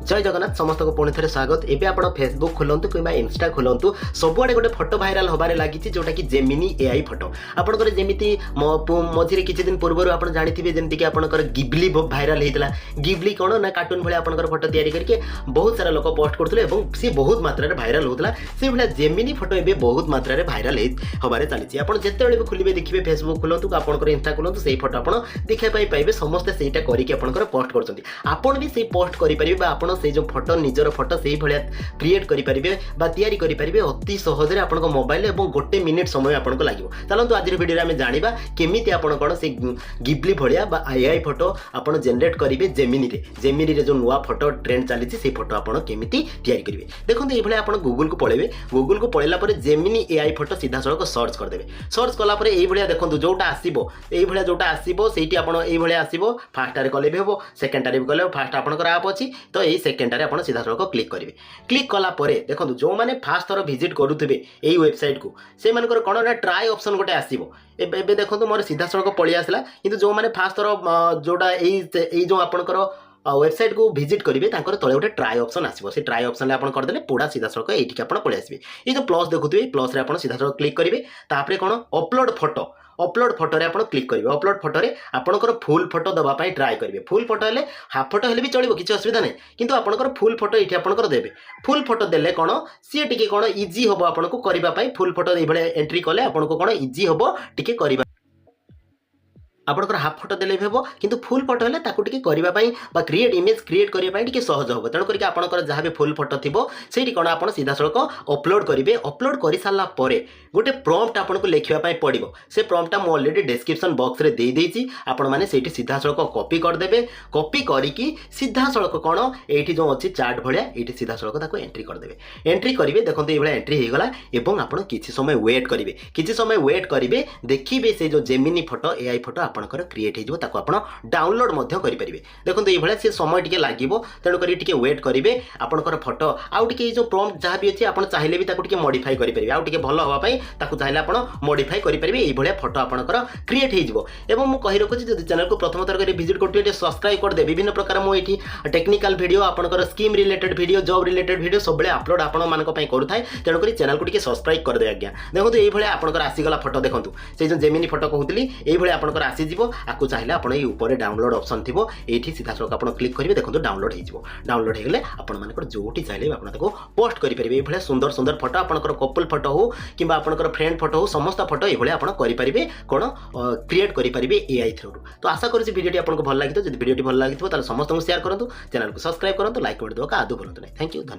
जय जगन्नाथ समस्त को पुणी थे स्वागत। एबे आप फेसबुक खोलतु कि इंस्टा खोलतु सबुआडे गोटे फोटो भाइराल होबार लगी जोटा कि जेमिनी एआई फोटो आपंकर जमी मझे किसी दिन पूर्व आप जानते जमीक आपंकर गिबली भाइराल होता। गिबली कौन ना कार्टून भाई आपंकर फोटो तैयारी करके बहुत सारा लोक पोस्ट करते सी बहुत मात्रा भाइराल होता। से भाया जेमिनी फोटो एबे बहुत मात्रा भाइराल होबार चली। आप जिते भी खोलिए देखिए फेसबुक खोलतु आपंकर इंस्टा खोलतु से फोटो आप देखापी पाइबे समस्ते से करके पोस्ट कर आपड़ भी से पोस्ट करेंगे से जो फोटो निजर फोटो से भाया क्रिएट करेंगे तैयारी करेंगे अति सहजरे आप मोबाइल और गोटे मिनिट समय आपको लगे। चलते आज वीडियो में जाना केमी आप कौन से गिबली भाया एआई फोटो आप जेनेट करेंगे जेमिनी जो नुआ फोटो ट्रेंड चली से फोटो आप केमी तैयारी करेंगे। देखो ये आप गूगल को पलैबे गूगल को पलैला जेमिनी एआई फोटो सीधा सड़क सर्च करदे। सर्च कलापर ये देखो जोटा आसो ये जोटा आसो से आसो फास्टारे कले भी हम सेकेंडारे भी कले फास्ट आपंकर आप अच्छी तो यही सेकेंडारे आप सीधा सड़क क्लिक करेंगे। क्लिक कलापर देखो जो मैंने फास्ट थर विजिट करुवे यही वेबसाइट को से कौन ना ट्राई ऑप्शन गोटे आसो। एबे देखो मोर सीधा सड़क पलि आसला कि जो मैंने फास्ट थर जोटा यही जो आपंकर वेबसाइट को विजिट करेंगे तले गोटे ट्राई ऑप्शन आसो से ट्राई ऑप्शन में करदे पूरा सीधा सड़क ये आप पलि आसवे। ये जो प्लस देखुए प्लस आप सीधा सड़क क्लिक करेंगे तापर कौन अपलोड फोटो रे आप क्लिक करेंगे। अपलोड फोटो रे आपंकर फुल फोटो दवाई ट्राए करेंगे। फुल फोटो हेले हाफ फोटो हेले भी चलो किसी असुविधा नहीं किंतु आपंकर फुल फोटो ये आपंकर देवे। फुल फोटो देले कौन सी टी कौन इजी हम आपको करने फुल फोटो ये एंट्री कले आपको कौन इजी हम टी कर आपंकर हाफ फोटो देले भी हम किंतु फुल फोटो हेले ताकू टिके करबाई क्रिएट इमेज क्रिएट करने टिके सहज हम। तेणुक आपंकर जहाँ भी फुल फोटो थी से कौन आप सीधा सड़क अपलोड करेंगे। अपलोड कर सारा गोटे प्रॉम्प्ट आपको लिखापी पड़ो से प्रॉम्प्टा मुझे ऑलरेडी डिस्क्रिप्शन बॉक्स रे दे देइछि आपण माने सेठी सीधा सड़क कॉपी करदेवे। कॉपी करिकी सीधा सड़क कौन ये जो अच्छी चार्ट भाया ये सीधा सड़क ताको एंट्री करदेवे। एंट्री करेंगे देखो ये एंट्री होगला एवं आप किसी समय वेट करेंगे। किसी समय वेट करेंगे देखिए से जो जेमिनी फोटो एआई फोटो आपंकर क्रिएट हो डाउनलोड करेंगे। देखो ये सी समय टी लगे तेणुक वेट करेंगे आपंकर फोटो आउ टे जो प्रॉम्प्ट जहाँ भी अच्छी आप चाहिए भी मॉडिफाई करेंगे आउ टे भल हाँपाई चाहिए आप मॉडिफाई करेंगे। ये फोटो आपंकर क्रिएट हो कही रखुच्छी जो चैनल को प्रथम थर विजिट करते सब्सक्राइब करदे विभिन्न प्रकार मुझे टेक्निकल वीडियो आपंकर scheme related video job related video सब अपलोड आपंपाई करूँ तेणुक चैनल को सब्सक्राइब करदे। आज्ञा देखो ये आपंकर आसीगला फोटो देखो से जो जेमिनी फोटो कहती ये आपंकर आसीज आपको चाहिए आप ऊपर डाउनलोड ऑप्शन थी ये सीधा सड़क आप क्लिक करेंगे। देखो डाउनलोड हो डाउनलोड होगले आपंकर जो चाहिए आप पोस्ट करेंगे। ये सुंदर सुंदर फोटो आपंकर कपल फोटो हो कि आपंकर फ्रेंड फोटो हो समस्त फोटो ये आप करेंगे कौन क्रिएट करेंगे एआई थ्रू। तो आशा करुँच वीडियो आपको भल लगी। जब वीडियो भल लगी समस्त शेयर करूँ चैनल को सब्सक्राइब करूँ लाइक कर देवा आदौ भूलु नहीं। थैंक यू धन्यवाद।